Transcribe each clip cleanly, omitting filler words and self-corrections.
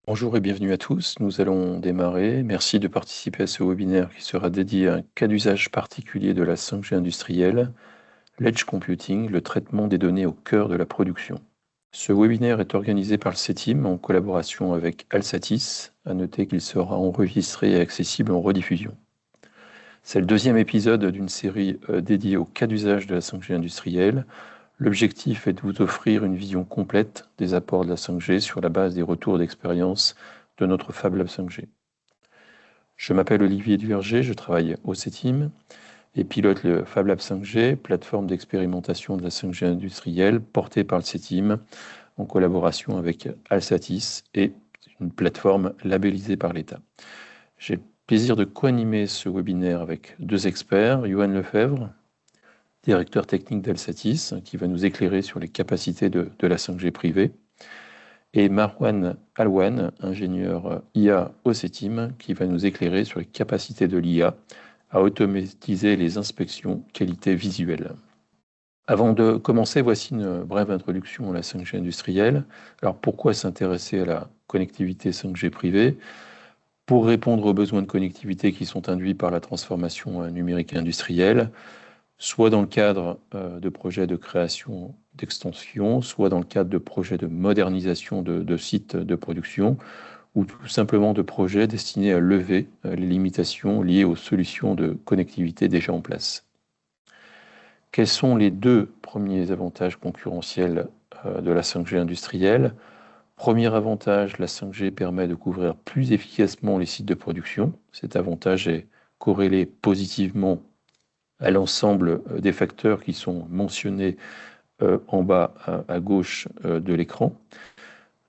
Bonjour et bienvenue à tous. Nous allons démarrer. Merci de participer à ce webinaire qui sera dédié à un cas d'usage particulier de la 5G industrielle, l'Edge Computing, le traitement des données au cœur de la production. Ce webinaire est organisé par le CETIM en collaboration avec Alsatis. À noter qu'il sera enregistré et accessible en rediffusion. C'est le deuxième épisode d'une série dédiée au cas d'usage de la 5G industrielle. L'objectif est de vous offrir une vision complète des apports de la 5G sur la base des retours d'expérience de notre Fab Lab 5G. Je m'appelle Olivier Duverger, je travaille au CETIM et pilote le Fab Lab 5G, plateforme d'expérimentation de la 5G industrielle portée par le CETIM en collaboration avec Alsatis et une plateforme labellisée par l'État. J'ai le plaisir de co-animer ce webinaire avec deux experts, Johan Lefebvre, directeur technique d'Alsatis, qui va nous éclairer sur les capacités de la 5G privée, et Marwan Alwan, ingénieur IA au CETIM, qui va nous éclairer sur les capacités de l'IA à automatiser les inspections qualité visuelle. Avant de commencer, voici une brève introduction à la 5G industrielle. Alors pourquoi s'intéresser à la connectivité 5G privée? Pour répondre aux besoins de connectivité qui sont induits par la transformation numérique industrielle, soit dans le cadre de projets de création d'extension, soit dans le cadre de projets de modernisation de sites de production, ou tout simplement de projets destinés à lever les limitations liées aux solutions de connectivité déjà en place. Quels sont les deux premiers avantages concurrentiels de la 5G industrielle? Premier avantage, la 5G permet de couvrir plus efficacement les sites de production. Cet avantage est corrélé positivement à l'ensemble des facteurs qui sont mentionnés en bas à gauche de l'écran.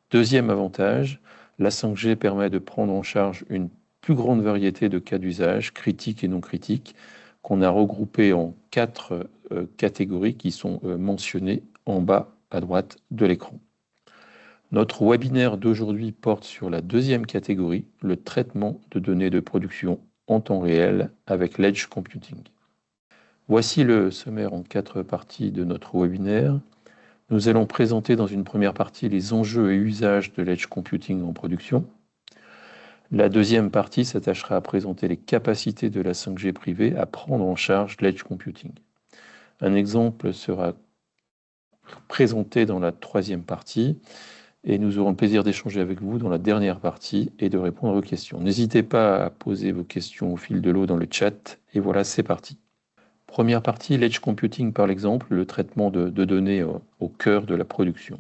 Deuxième avantage, la 5G permet de prendre en charge une plus grande variété de cas d'usage, critiques et non critiques, qu'on a regroupés en quatre catégories qui sont mentionnées en bas à droite de l'écran. Notre webinaire d'aujourd'hui porte sur la deuxième catégorie, le traitement de données de production en temps réel avec l'Edge Computing. Voici le sommaire en 4 parties de notre webinaire. Nous allons présenter dans une première partie les enjeux et usages de l'Edge Computing en production. La deuxième partie s'attachera à présenter les capacités de la 5G privée à prendre en charge l'Edge Computing. Un exemple sera présenté dans la troisième partie et nous aurons le plaisir d'échanger avec vous dans la dernière partie et de répondre à vos questions. N'hésitez pas à poser vos questions au fil de l'eau dans le chat et voilà, c'est parti. Première partie, l'Edge Computing par l'exemple, le traitement de données au cœur de la production.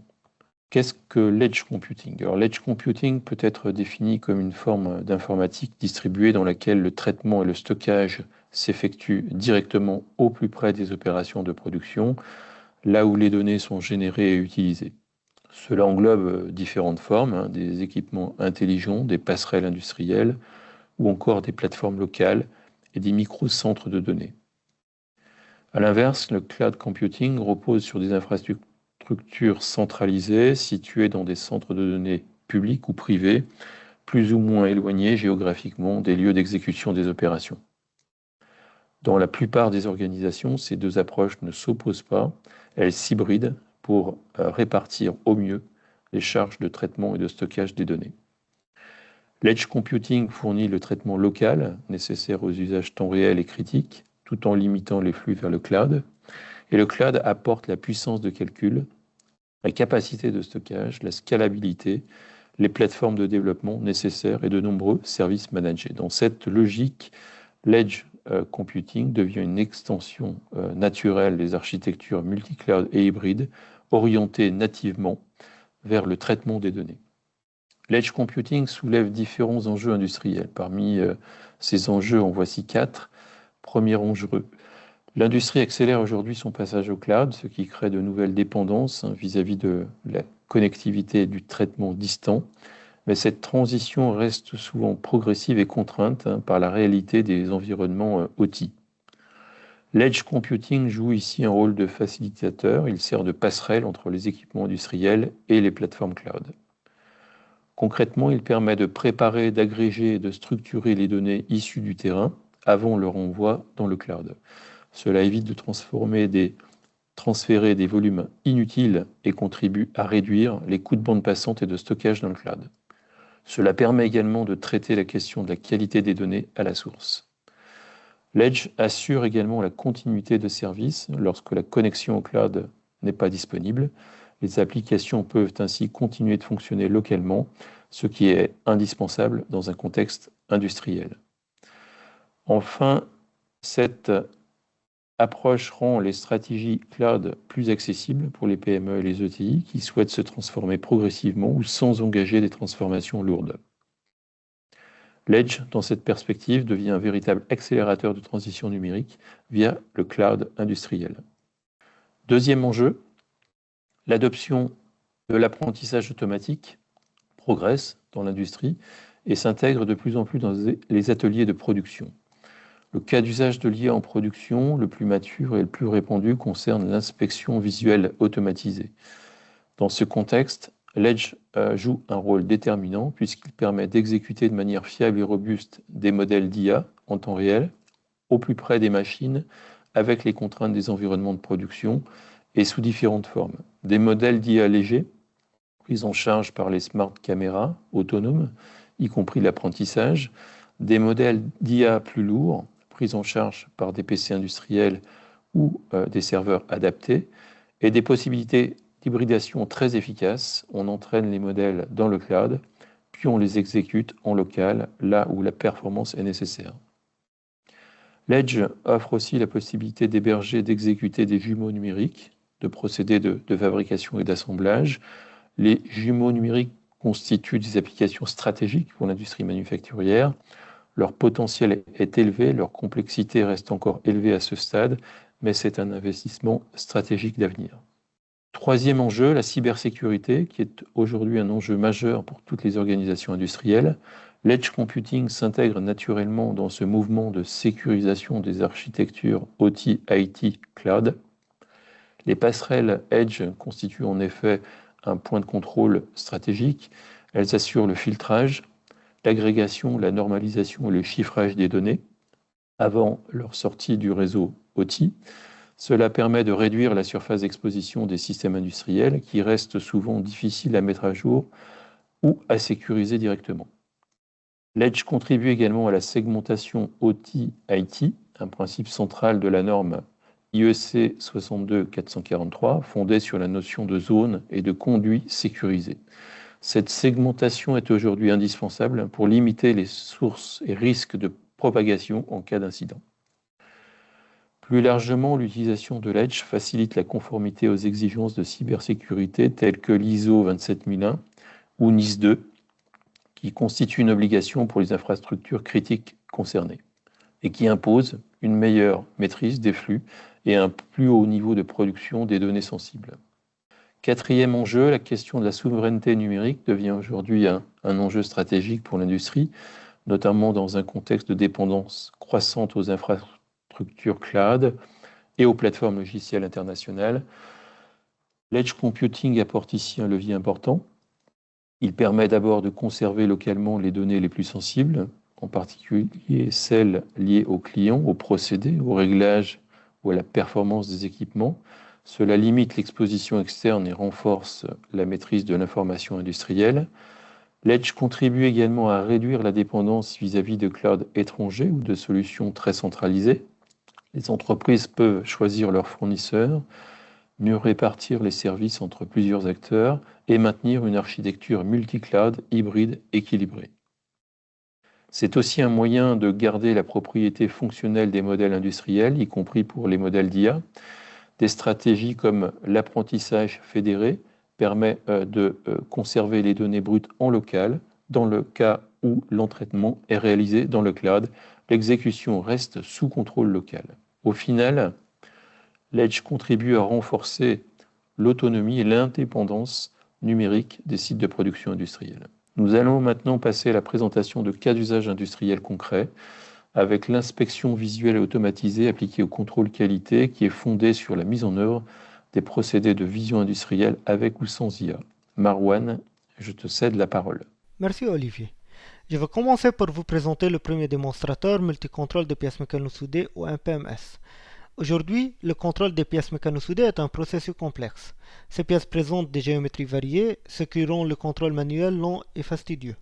Qu'est-ce que l'Edge Computing? Alors l'Edge Computing peut être défini comme une forme d'informatique distribuée dans laquelle le traitement et le stockage s'effectuent directement au plus près des opérations de production, là où les données sont générées et utilisées. Cela englobe différentes formes, des équipements intelligents, des passerelles industrielles ou encore des plateformes locales et des micro-centres de données. À l'inverse, le cloud computing repose sur des infrastructures centralisées situées dans des centres de données publics ou privés, plus ou moins éloignés géographiquement des lieux d'exécution des opérations. Dans la plupart des organisations, ces deux approches ne s'opposent pas, elles s'hybrident pour répartir au mieux les charges de traitement et de stockage des données. L'Edge Computing fournit le traitement local nécessaire aux usages temps réel et critiques, tout en limitant les flux vers le cloud. Et le cloud apporte la puissance de calcul, la capacité de stockage, la scalabilité, les plateformes de développement nécessaires et de nombreux services managés. Dans cette logique, l'Edge Computing devient une extension naturelle des architectures multi-cloud et hybrides orientées nativement vers le traitement des données. L'Edge Computing soulève différents enjeux industriels. Parmi ces enjeux, en voici 4. Premier enjeu, l'industrie accélère aujourd'hui son passage au cloud, ce qui crée de nouvelles dépendances vis-à-vis de la connectivité et du traitement distant. Mais cette transition reste souvent progressive et contrainte par la réalité des environnements OT. L'Edge Computing joue ici un rôle de facilitateur. Il sert de passerelle entre les équipements industriels et les plateformes cloud. Concrètement, il permet de préparer, d'agréger et de structurer les données issues du terrain avant leur envoi dans le cloud. Cela évite de transférer des volumes inutiles et contribue à réduire les coûts de bande passante et de stockage dans le cloud. Cela permet également de traiter la question de la qualité des données à la source. L'Edge assure également la continuité de service lorsque la connexion au cloud n'est pas disponible. Les applications peuvent ainsi continuer de fonctionner localement, ce qui est indispensable dans un contexte industriel. Enfin, cette approche rend les stratégies cloud plus accessibles pour les PME et les ETI qui souhaitent se transformer progressivement ou sans engager des transformations lourdes. L'Edge, dans cette perspective, devient un véritable accélérateur de transition numérique via le cloud industriel. Deuxième enjeu, l'adoption de l'apprentissage automatique progresse dans l'industrie et s'intègre de plus en plus dans les ateliers de production. Le cas d'usage de l'IA en production, le plus mature et le plus répandu, concerne l'inspection visuelle automatisée. Dans ce contexte, l'Edge joue un rôle déterminant puisqu'il permet d'exécuter de manière fiable et robuste des modèles d'IA en temps réel, au plus près des machines, avec les contraintes des environnements de production et sous différentes formes. Des modèles d'IA légers, pris en charge par les smart caméras autonomes, y compris l'apprentissage, des modèles d'IA plus lourds, pris en charge par des PC industriels ou des serveurs adaptés, et des possibilités d'hybridation très efficaces. On entraîne les modèles dans le cloud, puis on les exécute en local, là où la performance est nécessaire. L'Edge offre aussi la possibilité d'héberger et d'exécuter des jumeaux numériques, de procédés de fabrication et d'assemblage. Les jumeaux numériques constituent des applications stratégiques pour l'industrie manufacturière. Leur potentiel est élevé, leur complexité reste encore élevée à ce stade, mais c'est un investissement stratégique d'avenir. Troisième enjeu, la cybersécurité, qui est aujourd'hui un enjeu majeur pour toutes les organisations industrielles. L'Edge Computing s'intègre naturellement dans ce mouvement de sécurisation des architectures OT, IT, Cloud. Les passerelles Edge constituent en effet un point de contrôle stratégique. Elles assurent le filtrage, l'agrégation, la normalisation et le chiffrage des données avant leur sortie du réseau OT. Cela permet de réduire la surface d'exposition des systèmes industriels qui restent souvent difficiles à mettre à jour ou à sécuriser directement. L'Edge contribue également à la segmentation OT-IT, un principe central de la norme IEC 62443, fondée sur la notion de zone et de conduit sécurisé. Cette segmentation est aujourd'hui indispensable pour limiter les sources et risques de propagation en cas d'incident. Plus largement, l'utilisation de l'Edge facilite la conformité aux exigences de cybersécurité telles que l'ISO 27001 ou NIS 2, qui constituent une obligation pour les infrastructures critiques concernées et qui imposent une meilleure maîtrise des flux et un plus haut niveau de production des données sensibles. Quatrième enjeu, la question de la souveraineté numérique devient aujourd'hui un enjeu stratégique pour l'industrie, notamment dans un contexte de dépendance croissante aux infrastructures cloud et aux plateformes logicielles internationales. L'Edge Computing apporte ici un levier important. Il permet d'abord de conserver localement les données les plus sensibles, en particulier celles liées aux clients, aux procédés, aux réglages ou à la performance des équipements. Cela limite l'exposition externe et renforce la maîtrise de l'information industrielle. L'Edge contribue également à réduire la dépendance vis-à-vis de clouds étrangers ou de solutions très centralisées. Les entreprises peuvent choisir leurs fournisseurs, mieux répartir les services entre plusieurs acteurs et maintenir une architecture multi-cloud hybride équilibrée. C'est aussi un moyen de garder la propriété fonctionnelle des modèles industriels, y compris pour les modèles d'IA. Des stratégies comme l'apprentissage fédéré permet de conserver les données brutes en local. Dans le cas où l'entraînement est réalisé dans le cloud, l'exécution reste sous contrôle local. Au final, l'Edge contribue à renforcer l'autonomie et l'indépendance numérique des sites de production industrielle. Nous allons maintenant passer à la présentation de cas d'usage industriel concrets avec l'inspection visuelle automatisée appliquée au contrôle qualité qui est fondée sur la mise en œuvre des procédés de vision industrielle avec ou sans IA. Marwan, je te cède la parole. Merci Olivier. Je vais commencer par vous présenter le premier démonstrateur multicontrôle de pièces mécano-soudées ou MPMS. Aujourd'hui, le contrôle des pièces mécano-soudées est un processus complexe. Ces pièces présentent des géométries variées, ce qui rend le contrôle manuel long et fastidieux.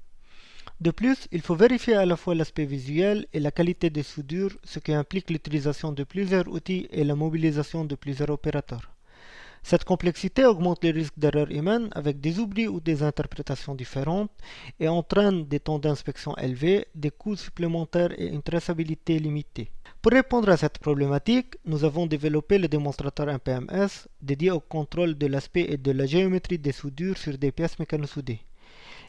De plus, il faut vérifier à la fois l'aspect visuel et la qualité des soudures, ce qui implique l'utilisation de plusieurs outils et la mobilisation de plusieurs opérateurs. Cette complexité augmente les risques d'erreurs humaines avec des oublis ou des interprétations différentes et entraîne des temps d'inspection élevés, des coûts supplémentaires et une traçabilité limitée. Pour répondre à cette problématique, nous avons développé le démonstrateur MPMS dédié au contrôle de l'aspect et de la géométrie des soudures sur des pièces mécanosoudées.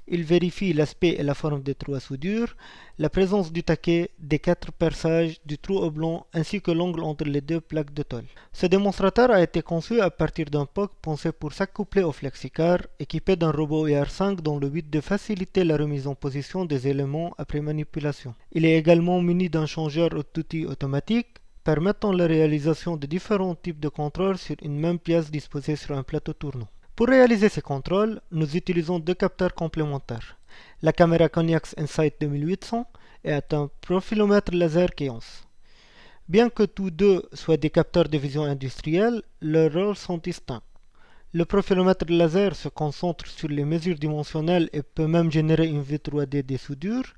Il vérifie l'aspect et la forme des trous à soudure, la présence du taquet, des 4 perçages, du trou oblong ainsi que l'angle entre les deux plaques de tôle. Ce démonstrateur a été conçu à partir d'un POC pensé pour s'accoupler au FlexiCar, équipé d'un robot IR5 dans le but de faciliter la remise en position des éléments après manipulation. Il est également muni d'un changeur d'outils automatique permettant la réalisation de différents types de contrôles sur une même pièce disposée sur un plateau tournant. Pour réaliser ces contrôles, nous utilisons deux capteurs complémentaires. La caméra Connex Insight 2800 est un profilomètre laser Keonce. Bien que tous deux soient des capteurs de vision industrielle, leurs rôles sont distincts. Le profilomètre laser se concentre sur les mesures dimensionnelles et peut même générer une vue 3D des soudures.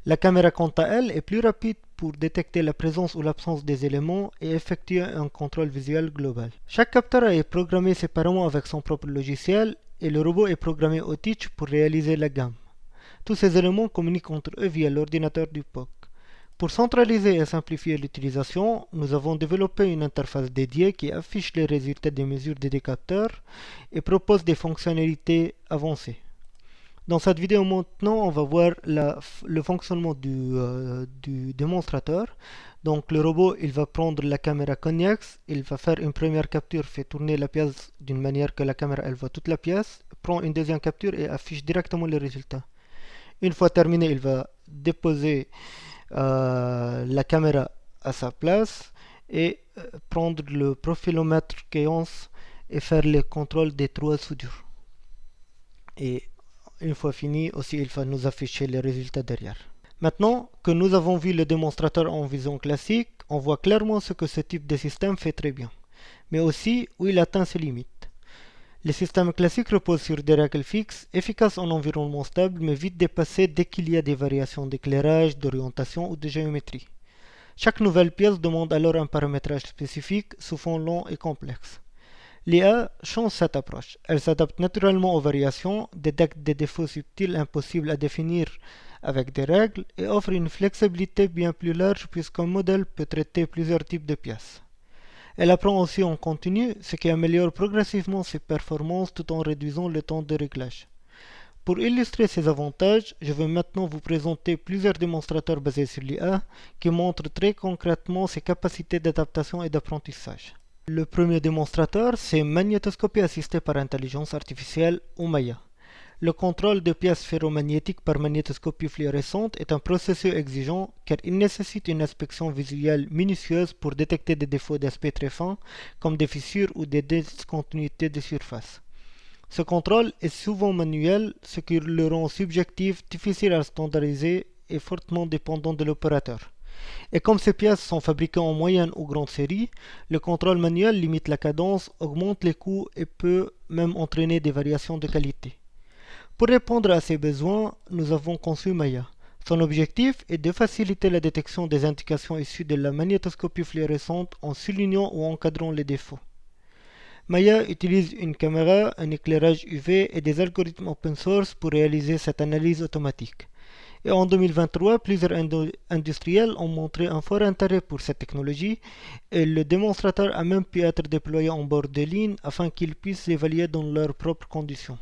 La caméra quant à elle est plus rapide pour détecter la présence ou l'absence des éléments et effectuer un contrôle visuel global. Chaque capteur est programmé séparément avec son propre logiciel et le robot est programmé au Teach pour réaliser la gamme. Tous ces éléments communiquent entre eux via l'ordinateur du POC. Pour centraliser et simplifier l'utilisation, nous avons développé une interface dédiée qui affiche les résultats des mesures des capteurs et propose des fonctionnalités avancées. Dans cette vidéo maintenant, on va voir le fonctionnement du démonstrateur. Donc le robot, il va prendre la caméra Connex, il va faire une première capture, fait tourner la pièce d'une manière que la caméra elle voit toute la pièce, prend une deuxième capture et affiche directement les résultats. Une fois terminé, il va déposer la caméra à sa place et prendre le profilomètre Keonce et faire le contrôle des trous à soudure. Et une fois fini, aussi il va nous afficher les résultats derrière. Maintenant que nous avons vu le démonstrateur en vision classique, on voit clairement ce que ce type de système fait très bien, mais aussi où il atteint ses limites. Les systèmes classiques reposent sur des règles fixes, efficaces en environnement stable, mais vite dépassées dès qu'il y a des variations d'éclairage, d'orientation ou de géométrie. Chaque nouvelle pièce demande alors un paramétrage spécifique, souvent long et complexe. L'IA change cette approche. Elle s'adapte naturellement aux variations, détecte des défauts subtils impossibles à définir avec des règles et offre une flexibilité bien plus large puisqu'un modèle peut traiter plusieurs types de pièces. Elle apprend aussi en continu, ce qui améliore progressivement ses performances tout en réduisant le temps de réglage. Pour illustrer ces avantages, je vais maintenant vous présenter plusieurs démonstrateurs basés sur l'IA qui montrent très concrètement ses capacités d'adaptation et d'apprentissage. Le premier démonstrateur, c'est magnétoscopie assistée par intelligence artificielle ou MAIA. Le contrôle de pièces ferromagnétiques par magnétoscopie fluorescente est un processus exigeant car il nécessite une inspection visuelle minutieuse pour détecter des défauts d'aspect très fins comme des fissures ou des discontinuités de surface. Ce contrôle est souvent manuel, ce qui le rend subjectif, difficile à standardiser et fortement dépendant de l'opérateur. Et comme ces pièces sont fabriquées en moyenne ou grande série, le contrôle manuel limite la cadence, augmente les coûts et peut même entraîner des variations de qualité. Pour répondre à ces besoins, nous avons conçu MAIA. Son objectif est de faciliter la détection des indications issues de la magnétoscopie fluorescente en soulignant ou encadrant les défauts. MAIA utilise une caméra, un éclairage UV et des algorithmes open source pour réaliser cette analyse automatique. Et en 2023, plusieurs industriels ont montré un fort intérêt pour cette technologie et le démonstrateur a même pu être déployé en bord de ligne afin qu'ils puissent l'évaluer dans leurs propres conditions.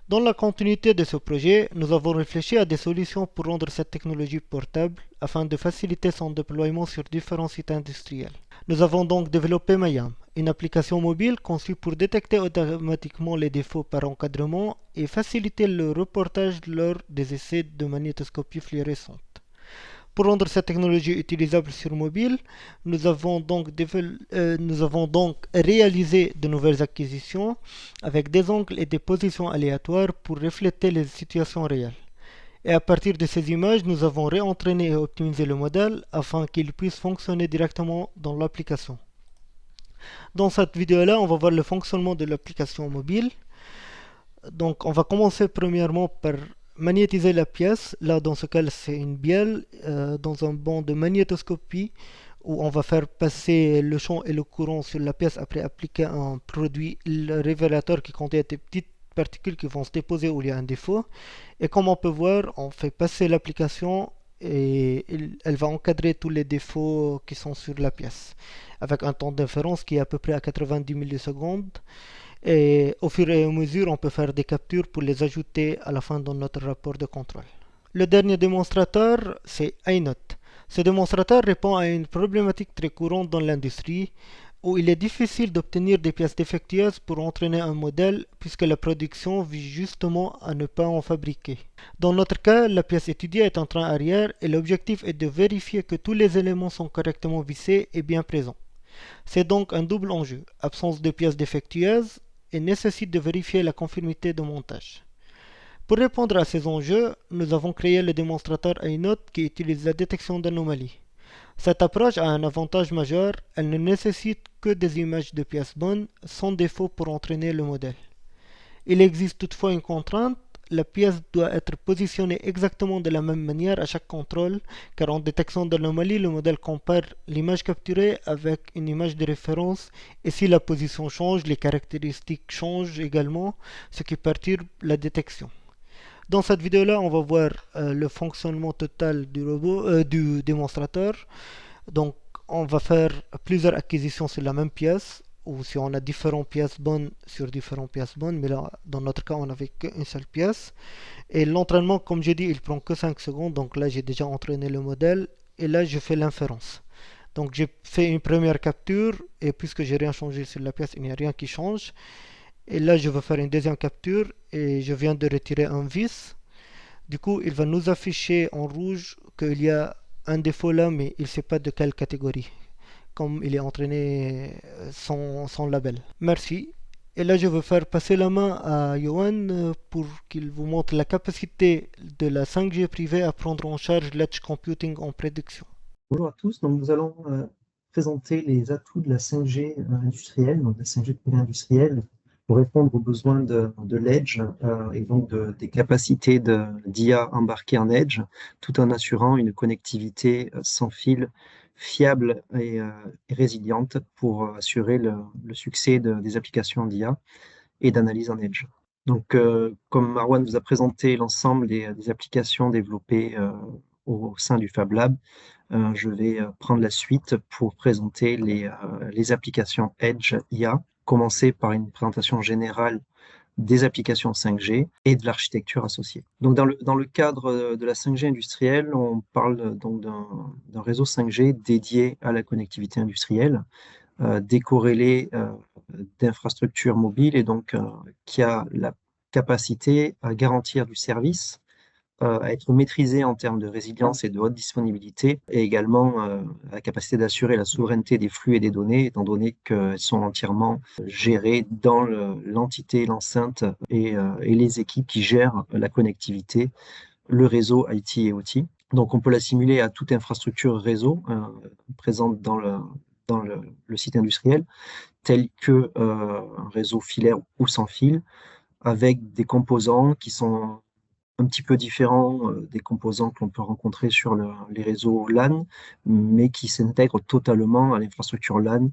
Dans la continuité de ce projet, nous avons réfléchi à des solutions pour rendre cette technologie portable afin de faciliter son déploiement sur différents sites industriels. Nous avons donc développé MAIA, une application mobile conçue pour détecter automatiquement les défauts par encadrement et faciliter le reportage lors des essais de magnétoscopie fluorescente. Pour rendre cette technologie utilisable sur mobile, nous avons donc réalisé de nouvelles acquisitions avec des angles et des positions aléatoires pour refléter les situations réelles. Et à partir de ces images, nous avons réentraîné et optimisé le modèle afin qu'il puisse fonctionner directement dans l'application. Dans cette vidéo-là, on va voir le fonctionnement de l'application mobile. Donc on va commencer premièrement par magnétiser la pièce. Là, dans ce cas, c'est une bielle dans un banc de magnétoscopie où on va faire passer le champ et le courant sur la pièce après appliquer un produit révélateur qui contient des petites particules qui vont se déposer où il y a un défaut. Et comme on peut voir, on fait passer l'application et elle va encadrer tous les défauts qui sont sur la pièce avec un temps d'inférence qui est à peu près à 90 millisecondes. Et au fur et à mesure, on peut faire des captures pour les ajouter à la fin de notre rapport de contrôle. Le dernier démonstrateur, c'est iNote. Ce démonstrateur répond à une problématique très courante dans l'industrie où il est difficile d'obtenir des pièces défectueuses pour entraîner un modèle puisque la production vise justement à ne pas en fabriquer. Dans notre cas, la pièce étudiée est en train arrière et l'objectif est de vérifier que tous les éléments sont correctement vissés et bien présents. C'est donc un double enjeu, absence de pièces défectueuses et nécessite de vérifier la conformité de montage. Pour répondre à ces enjeux, nous avons créé le démonstrateur iNote qui utilise la détection d'anomalies. Cette approche a un avantage majeur, elle ne nécessite que des images de pièces bonnes, sans défaut pour entraîner le modèle. Il existe toutefois une contrainte, la pièce doit être positionnée exactement de la même manière à chaque contrôle, car en détection d'anomalie, le modèle compare l'image capturée avec une image de référence, et si la position change, les caractéristiques changent également, ce qui perturbe la détection. Dans cette vidéo-là, on va voir le fonctionnement total du robot, du démonstrateur. Donc, on va faire plusieurs acquisitions sur la même pièce, ou si on a différentes pièces bonnes sur différentes pièces bonnes, mais là, dans notre cas, on n'avait qu'une seule pièce. Et l'entraînement, comme j'ai dit, il prend que 5 secondes. Donc là, j'ai déjà entraîné le modèle, et là, je fais l'inférence. Donc, j'ai fait une première capture, et puisque j'ai rien changé sur la pièce, il n'y a rien qui change. Et là, je vais faire une deuxième capture, et je viens de retirer un vis. Du coup, il va nous afficher en rouge qu'il y a un défaut là, mais il ne sait pas de quelle catégorie, comme il est entraîné sans label. Merci. Et là, je vais faire passer la main à Johan pour qu'il vous montre la capacité de la 5G privée à prendre en charge l'edge computing en prédiction. Bonjour à tous, donc nous allons présenter les atouts de la 5G industrielle, donc la 5G privée industrielle, pour répondre aux besoins de l'Edge et donc des capacités d'IA embarquées en Edge, tout en assurant une connectivité sans fil fiable et résiliente pour assurer le succès des applications d'IA et d'analyse en Edge. Donc, comme Marwan vous a présenté l'ensemble des applications développées au sein du Fab Lab, je vais prendre la suite pour présenter les applications Edge IA, commencer par une présentation générale des applications 5G et de l'architecture associée. Donc, dans le cadre de la 5G industrielle, on parle donc d'un réseau 5G dédié à la connectivité industrielle, décorrélé d'infrastructures mobiles et donc qui a la capacité à garantir du service, à être maîtrisé en termes de résilience et de haute disponibilité, et également la capacité d'assurer la souveraineté des flux et des données, étant donné qu'elles sont entièrement gérées dans l'entité, l'enceinte et les équipes qui gèrent la connectivité, le réseau IT et OT. Donc on peut l'assimiler à toute infrastructure réseau présente dans le site industriel, tel que un réseau filaire ou sans fil, avec des composants qui sont un petit peu différents des composants que l'on peut rencontrer sur les réseaux LAN, mais qui s'intègrent totalement à l'infrastructure LAN,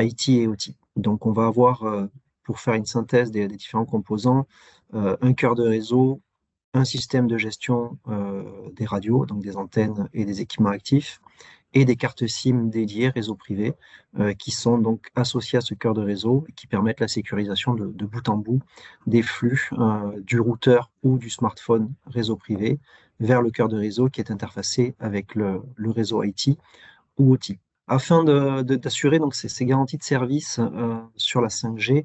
IT et OT. Donc on va avoir, pour faire une synthèse des différents composants, un cœur de réseau, un système de gestion des radios, donc des antennes et des équipements actifs, et des cartes SIM dédiées, réseau privé, qui sont donc associées à ce cœur de réseau et qui permettent la sécurisation de bout en bout des flux du routeur ou du smartphone réseau privé vers le cœur de réseau qui est interfacé avec le réseau IT ou OT. Afin d'assurer donc ces garanties de service sur la 5G,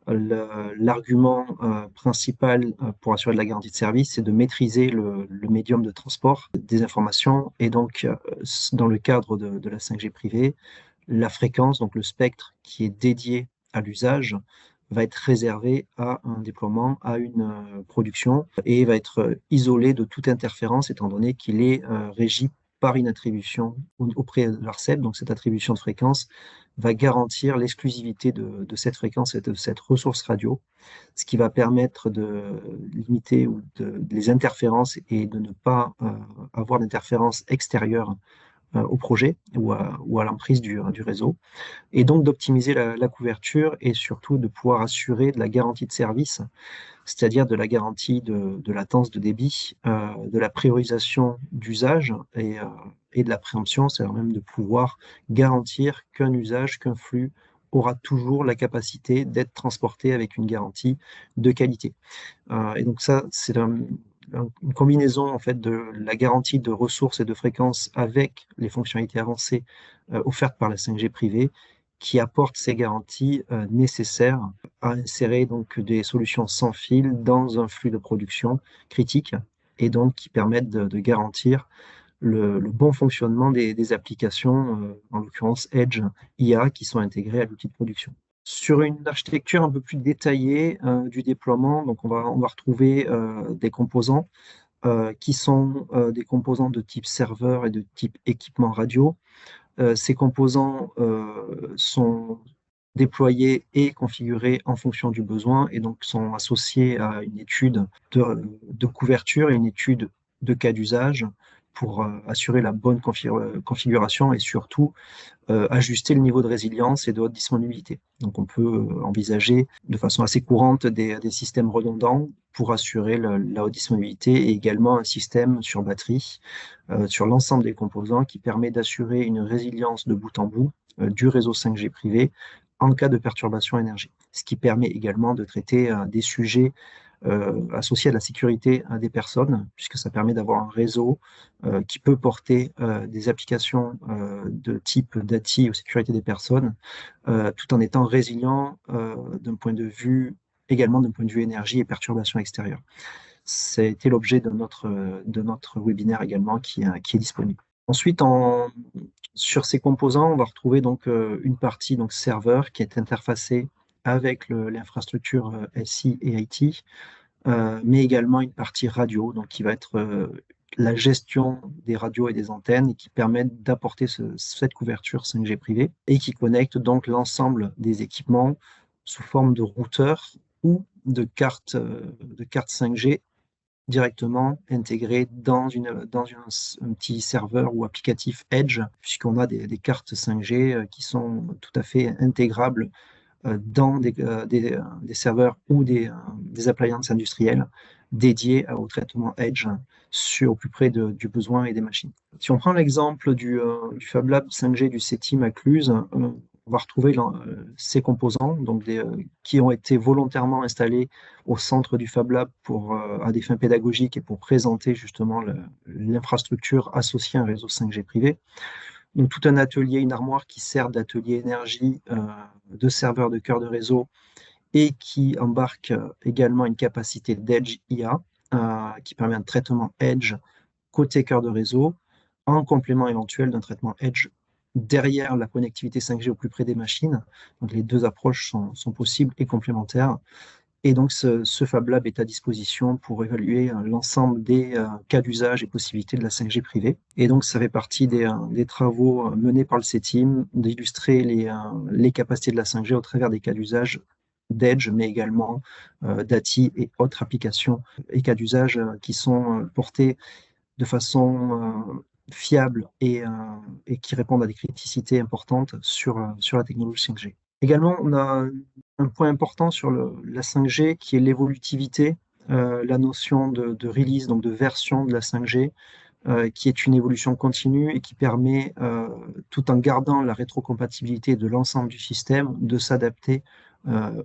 l'argument principal pour assurer de la garantie de service, c'est de maîtriser le médium de transport des informations. Et donc, dans le cadre de la 5G privée, la fréquence, donc le spectre qui est dédié à l'usage, va être réservé à un déploiement, à une production, et va être isolé de toute interférence, étant donné qu'il est régi par une attribution auprès de l'ARCEP. Donc, cette attribution de fréquence va garantir l'exclusivité de cette fréquence et de cette ressource radio, ce qui va permettre de limiter les interférences et de ne pas avoir d'interférences extérieures au projet ou à l'emprise du réseau, et donc d'optimiser la couverture et surtout de pouvoir assurer de la garantie de service, c'est-à-dire de la garantie de latence de débit, de la priorisation d'usage et de la préemption, c'est-à-dire même de pouvoir garantir qu'un usage, qu'un flux aura toujours la capacité d'être transporté avec une garantie de qualité. Et donc ça, c'est une combinaison en fait de la garantie de ressources et de fréquences avec les fonctionnalités avancées offertes par la 5G privée qui apporte ces garanties nécessaires à insérer donc des solutions sans fil dans un flux de production critique et donc qui permettent de garantir le bon fonctionnement des applications, en l'occurrence Edge IA, qui sont intégrées à l'outil de production. Sur une architecture un peu plus détaillée du déploiement, donc on va retrouver des composants qui sont des composants de type serveur et de type équipement radio. Ces composants sont déployés et configurés en fonction du besoin et donc sont associés à une étude de couverture et une étude de cas d'usage pour assurer la bonne configuration et surtout ajuster le niveau de résilience et de haute disponibilité. Donc on peut envisager de façon assez courante des systèmes redondants pour assurer la haute disponibilité et également un système sur batterie sur l'ensemble des composants qui permet d'assurer une résilience de bout en bout du réseau 5G privé en cas de perturbation énergie. Ce qui permet également de traiter des sujets associés à la sécurité des personnes, puisque ça permet d'avoir un réseau qui peut porter des applications de type DATI ou sécurité des personnes, tout en étant résilient également d'un point de vue énergie et perturbation extérieure. C'était l'objet de notre webinaire également qui est disponible. Ensuite, sur ces composants, on va retrouver donc une partie donc serveur qui est interfacée avec l'infrastructure SI et IT, mais également une partie radio, donc qui va être la gestion des radios et des antennes et qui permettent d'apporter cette couverture 5G privée et qui connecte donc l'ensemble des équipements sous forme de routeurs ou de cartes 5G directement intégrées dans un petit serveur ou applicatif Edge, puisqu'on a des cartes 5G qui sont tout à fait intégrables dans des serveurs ou des appliances industrielles dédiées au traitement Edge au plus près du besoin et des machines. Si on prend l'exemple du Fab Lab 5G du CETIM à Cluse, on va retrouver ces composants donc qui ont été volontairement installés au centre du Fab Lab à des fins pédagogiques et pour présenter justement l'infrastructure associée à un réseau 5G privé. Donc, tout un atelier, une armoire qui sert d'atelier énergie, de serveur de cœur de réseau et qui embarque également une capacité d'Edge IA qui permet un traitement Edge côté cœur de réseau en complément éventuel d'un traitement Edge derrière la connectivité 5G au plus près des machines. Donc, les deux approches sont possibles et complémentaires. Et donc, ce Fab Lab est à disposition pour évaluer l'ensemble des cas d'usage et possibilités de la 5G privée. Et donc, ça fait partie des travaux menés par le CETIM d'illustrer les capacités de la 5G au travers des cas d'usage d'Edge, mais également d'ATI et autres applications et cas d'usage qui sont portés de façon fiable et qui répondent à des criticités importantes sur la technologie 5G. Également, on a un point important sur la 5G qui est l'évolutivité, la notion de release, donc de version de la 5G, qui est une évolution continue et qui permet, tout en gardant la rétrocompatibilité de l'ensemble du système, de s'adapter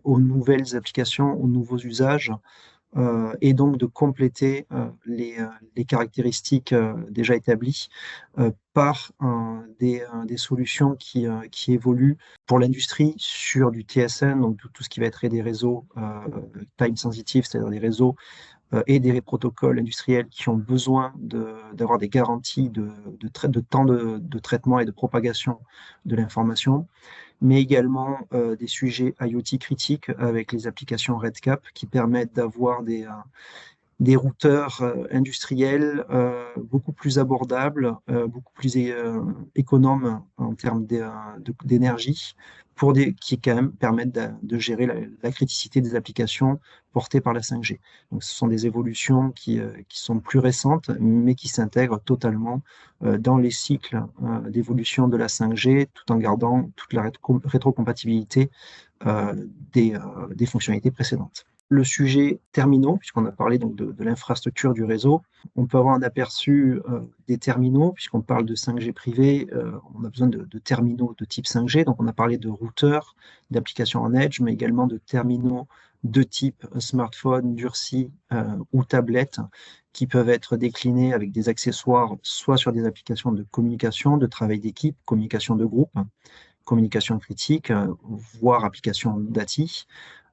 aux nouvelles applications, aux nouveaux usages, et donc de compléter les caractéristiques déjà établies par des solutions qui évoluent pour l'industrie sur du TSN, donc tout ce qui va être des réseaux time sensitive, c'est-à-dire des réseaux et des protocoles industriels qui ont besoin d'avoir des garanties de temps de traitement et de propagation de l'information, mais également des sujets IoT critiques avec les applications RedCap qui permettent d'avoir des routeurs industriels beaucoup plus abordables, beaucoup plus économes en termes d'énergie, qui quand même permettent de gérer la criticité des applications portées par la 5G. Donc, ce sont des évolutions qui sont plus récentes, mais qui s'intègrent totalement dans les cycles d'évolution de la 5G, tout en gardant toute la rétrocompatibilité euh, des fonctionnalités précédentes. Le sujet terminaux, puisqu'on a parlé donc de l'infrastructure du réseau, on peut avoir un aperçu des terminaux, puisqu'on parle de 5G privé, on a besoin de terminaux de type 5G, donc on a parlé de routeurs, d'applications en edge, mais également de terminaux de type smartphone, durci ou tablette, qui peuvent être déclinés avec des accessoires, soit sur des applications de communication, de travail d'équipe, communication de groupe, communication critique, voire application DATI,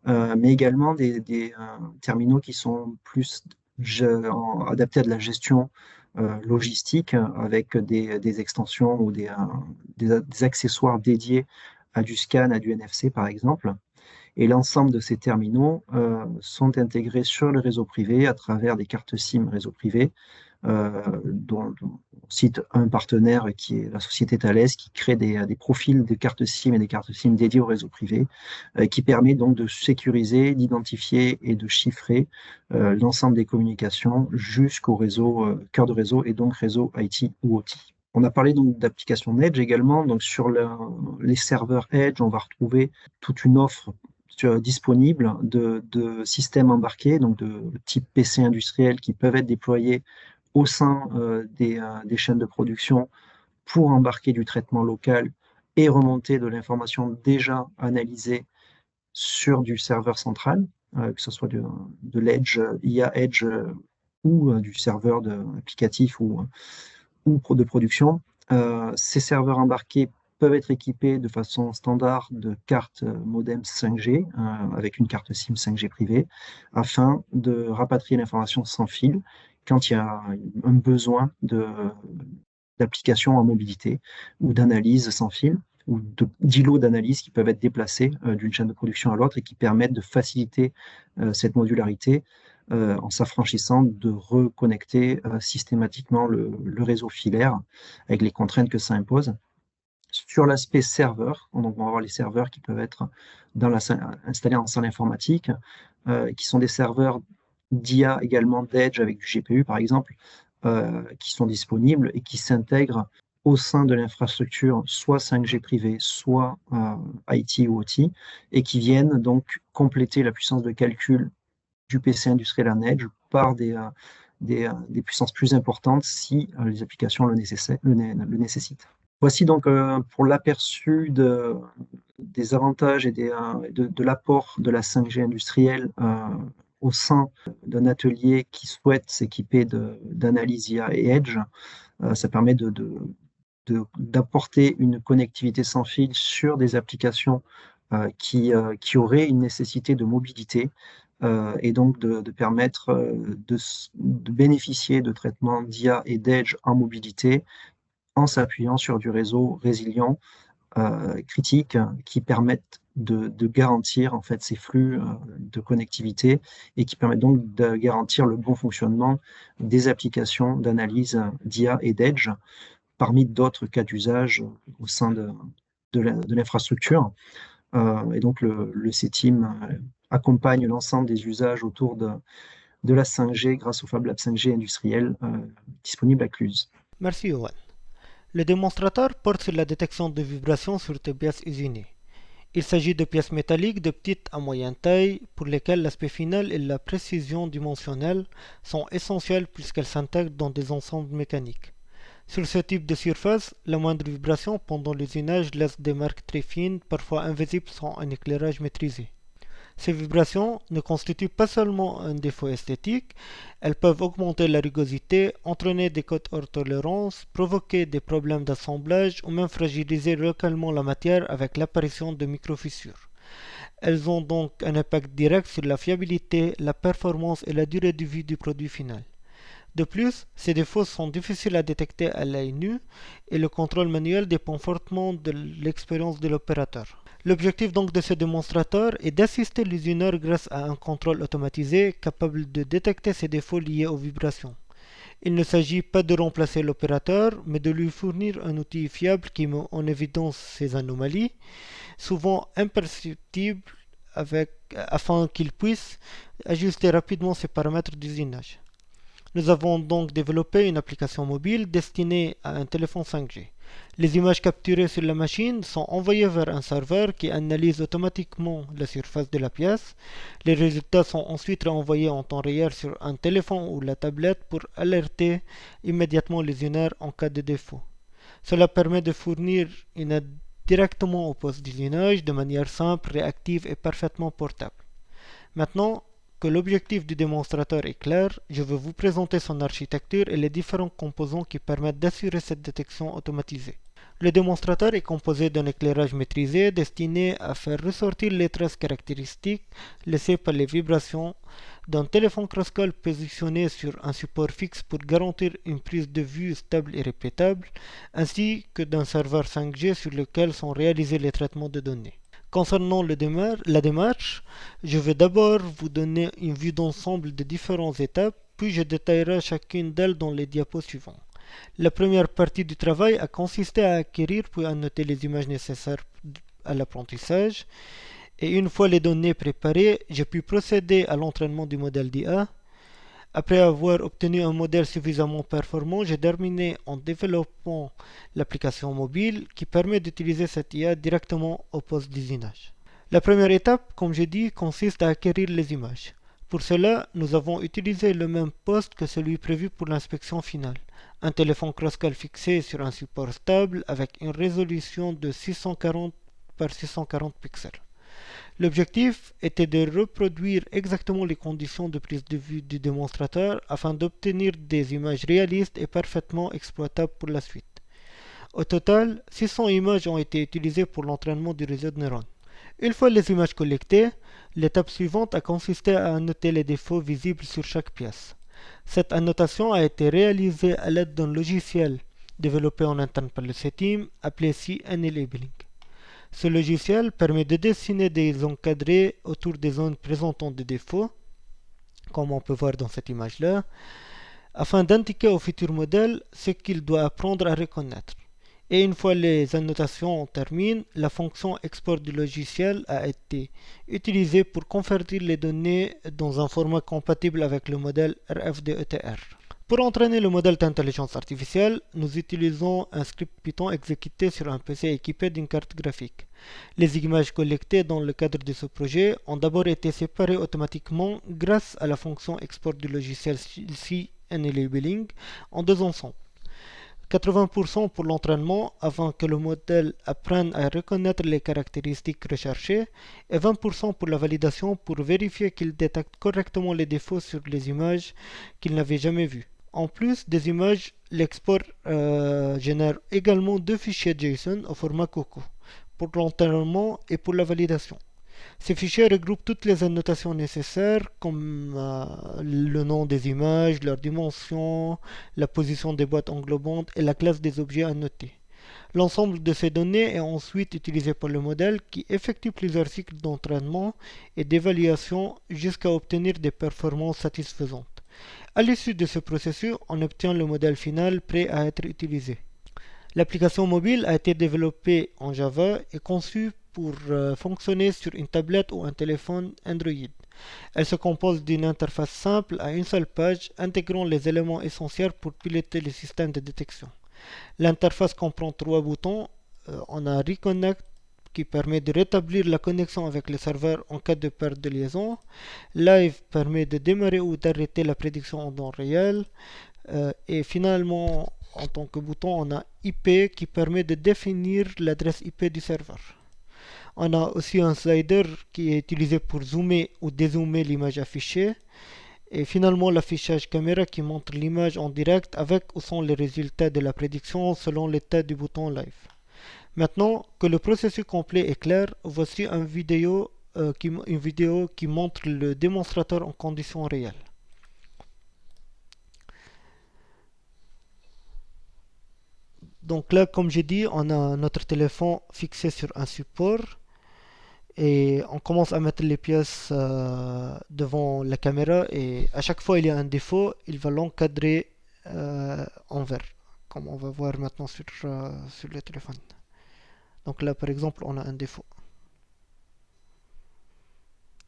mais également des terminaux qui sont plus adaptés à de la gestion logistique avec des extensions ou des accessoires dédiés à du scan, à du NFC par exemple. Et l'ensemble de ces terminaux sont intégrés sur le réseau privé à travers des cartes SIM réseau privé, dont on cite un partenaire qui est la société Thales, qui crée des profils de cartes SIM et des cartes SIM dédiées au réseau privé, qui permet donc de sécuriser, d'identifier et de chiffrer l'ensemble des communications jusqu'au réseau, cœur de réseau et donc réseau IT ou OT. On a parlé donc d'applications Edge également. Donc sur les serveurs Edge, on va retrouver toute une offre disponible de systèmes embarqués, donc de type PC industriel qui peuvent être déployés au sein des chaînes de production pour embarquer du traitement local et remonter de l'information déjà analysée sur du serveur central, que ce soit de l'Edge, IA Edge ou du serveur applicatif ou de production. Ces serveurs embarqués peuvent être équipés de façon standard de cartes modem 5G avec une carte SIM 5G privée afin de rapatrier l'information sans fil quand il y a un besoin d'application en mobilité ou d'analyse sans fil ou d'îlots d'analyse qui peuvent être déplacés d'une chaîne de production à l'autre et qui permettent de faciliter cette modularité en s'affranchissant de reconnecter systématiquement le réseau filaire avec les contraintes que ça impose. Sur l'aspect serveur, donc on va avoir les serveurs qui peuvent être installés en salle informatique, qui sont des serveurs d'IA également d'Edge avec du GPU par exemple, qui sont disponibles et qui s'intègrent au sein de l'infrastructure soit 5G privée, soit IT ou OT, et qui viennent donc compléter la puissance de calcul du PC industriel en Edge par des puissances plus importantes si les applications le nécessitent. Voici donc pour l'aperçu des avantages et de l'apport de la 5G industrielle au sein d'un atelier qui souhaite s'équiper d'analyse IA et Edge. Ça permet d'apporter une connectivité sans fil sur des applications qui auraient une nécessité de mobilité et donc de permettre de bénéficier de traitements d'IA et d'Edge en mobilité en s'appuyant sur du réseau résilient, critique, qui permettent de garantir en fait ces flux de connectivité et qui permettent donc de garantir le bon fonctionnement des applications d'analyse d'IA et d'Edge, parmi d'autres cas d'usage au sein de l'infrastructure. Et donc le C-Team accompagne l'ensemble des usages autour de la 5G grâce au Fab Lab 5G industriel disponible à Cluse. Merci Owen. Le démonstrateur porte sur la détection de vibrations sur des pièces usinées. Il s'agit de pièces métalliques de petite à moyenne taille pour lesquelles l'aspect final et la précision dimensionnelle sont essentiels puisqu'elles s'intègrent dans des ensembles mécaniques. Sur ce type de surface, la moindre vibration pendant l'usinage laisse des marques très fines, parfois invisibles sans un éclairage maîtrisé. Ces vibrations ne constituent pas seulement un défaut esthétique, elles peuvent augmenter la rugosité, entraîner des cotes hors tolérance, provoquer des problèmes d'assemblage ou même fragiliser localement la matière avec l'apparition de microfissures. Elles ont donc un impact direct sur la fiabilité, la performance et la durée de vie du produit final. De plus, ces défauts sont difficiles à détecter à l'œil nu et le contrôle manuel dépend fortement de l'expérience de l'opérateur. L'objectif donc de ce démonstrateur est d'assister l'usineur grâce à un contrôle automatisé capable de détecter ces défauts liés aux vibrations. Il ne s'agit pas de remplacer l'opérateur, mais de lui fournir un outil fiable qui met en évidence ces anomalies, souvent imperceptibles, afin qu'il puisse ajuster rapidement ses paramètres d'usinage. Nous avons donc développé une application mobile destinée à un téléphone 5G. Les images capturées sur la machine sont envoyées vers un serveur qui analyse automatiquement la surface de la pièce. Les résultats sont ensuite renvoyés en temps réel sur un téléphone ou la tablette pour alerter immédiatement l'usineur en cas de défaut. Cela permet de fournir une aide directement au poste d'usinage de manière simple, réactive et parfaitement portable. Maintenant que l'objectif du démonstrateur est clair, je vais vous présenter son architecture et les différents composants qui permettent d'assurer cette détection automatisée. Le démonstrateur est composé d'un éclairage maîtrisé destiné à faire ressortir les traces caractéristiques laissées par les vibrations, d'un téléphone cross-call positionné sur un support fixe pour garantir une prise de vue stable et répétable, ainsi que d'un serveur 5G sur lequel sont réalisés les traitements de données. Concernant la démarche, je vais d'abord vous donner une vue d'ensemble des différentes étapes, puis je détaillerai chacune d'elles dans les diapos suivants. La première partie du travail a consisté à acquérir puis à noter les images nécessaires à l'apprentissage. Et une fois les données préparées, j'ai pu procéder à l'entraînement du modèle d'IA. Après avoir obtenu un modèle suffisamment performant, j'ai terminé en développant l'application mobile qui permet d'utiliser cette IA directement au poste d'usinage. La première étape, comme j'ai dit, consiste à acquérir les images. Pour cela, nous avons utilisé le même poste que celui prévu pour l'inspection finale. Un téléphone cross-call fixé sur un support stable avec une résolution de 640 par 640 pixels. L'objectif était de reproduire exactement les conditions de prise de vue du démonstrateur afin d'obtenir des images réalistes et parfaitement exploitables pour la suite. Au total, 600 images ont été utilisées pour l'entraînement du réseau de neurones. Une fois les images collectées, l'étape suivante a consisté à annoter les défauts visibles sur chaque pièce. Cette annotation a été réalisée à l'aide d'un logiciel développé en interne par le C-Team appelé CNLabeling. Ce logiciel permet de dessiner des encadrés autour des zones présentant des défauts, comme on peut voir dans cette image-là, afin d'indiquer au futur modèle ce qu'il doit apprendre à reconnaître. Et une fois les annotations terminent, la fonction export du logiciel a été utilisée pour convertir les données dans un format compatible avec le modèle RFDETR. Pour entraîner le modèle d'intelligence artificielle, nous utilisons un script Python exécuté sur un PC équipé d'une carte graphique. Les images collectées dans le cadre de ce projet ont d'abord été séparées automatiquement grâce à la fonction export du logiciel CNLabeling en deux ensembles. 80% pour l'entraînement afin que le modèle apprenne à reconnaître les caractéristiques recherchées et 20% pour la validation pour vérifier qu'il détecte correctement les défauts sur les images qu'il n'avait jamais vues. En plus des images, l'export génère également deux fichiers JSON au format Coco pour l'entraînement et pour la validation. Ces fichiers regroupent toutes les annotations nécessaires comme le nom des images, leur dimension, la position des boîtes englobantes et la classe des objets annotés. L'ensemble de ces données est ensuite utilisé par le modèle qui effectue plusieurs cycles d'entraînement et d'évaluation jusqu'à obtenir des performances satisfaisantes. À l'issue de ce processus, on obtient le modèle final prêt à être utilisé. L'application mobile a été développée en Java et conçue pour fonctionner sur une tablette ou un téléphone Android. Elle se compose d'une interface simple à une seule page intégrant les éléments essentiels pour piloter le système de détection. L'interface comprend trois boutons. On a Reconnect qui permet de rétablir la connexion avec le serveur en cas de perte de liaison. Live permet de démarrer ou d'arrêter la prédiction en temps réel. Et finalement, en tant que bouton, on a IP qui permet de définir l'adresse IP du serveur. On a aussi un slider qui est utilisé pour zoomer ou dézoomer l'image affichée. Et finalement, l'affichage caméra qui montre l'image en direct avec ou sans les résultats de la prédiction selon l'état du bouton live. Maintenant que le processus complet est clair, voici une vidéo qui montre le démonstrateur en conditions réelles. Donc là, comme j'ai dit, on a notre téléphone fixé sur un support. et on commence à mettre les pièces devant la caméra et à chaque fois il y a un défaut, il va l'encadrer en vert, comme on va voir maintenant sur le téléphone. Donc là par exemple on a un défaut.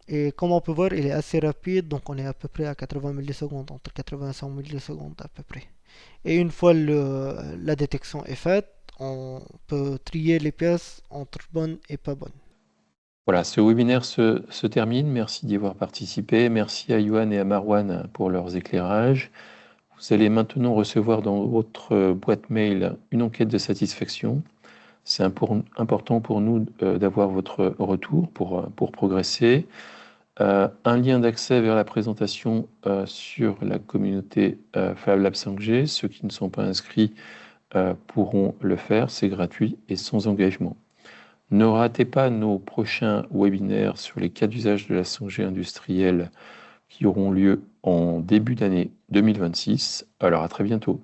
Et comme on peut voir, il est assez rapide, donc on est à peu près à 80 millisecondes, entre 80 et 100 millisecondes à peu près. Et une fois la détection est faite, on peut trier les pièces entre bonnes et pas bonnes. Voilà, ce webinaire se termine. Merci d'y avoir participé. Merci à Yohan et à Marwan pour leurs éclairages. Vous allez maintenant recevoir dans votre boîte mail une enquête de satisfaction. C'est important pour nous d'avoir votre retour pour progresser. Un lien d'accès vers la présentation sur la communauté Fab Lab 5G. Ceux qui ne sont pas inscrits pourront le faire. C'est gratuit et sans engagement. Ne ratez pas nos prochains webinaires sur les cas d'usage de la 5G industrielle qui auront lieu en début d'année 2026. Alors à très bientôt.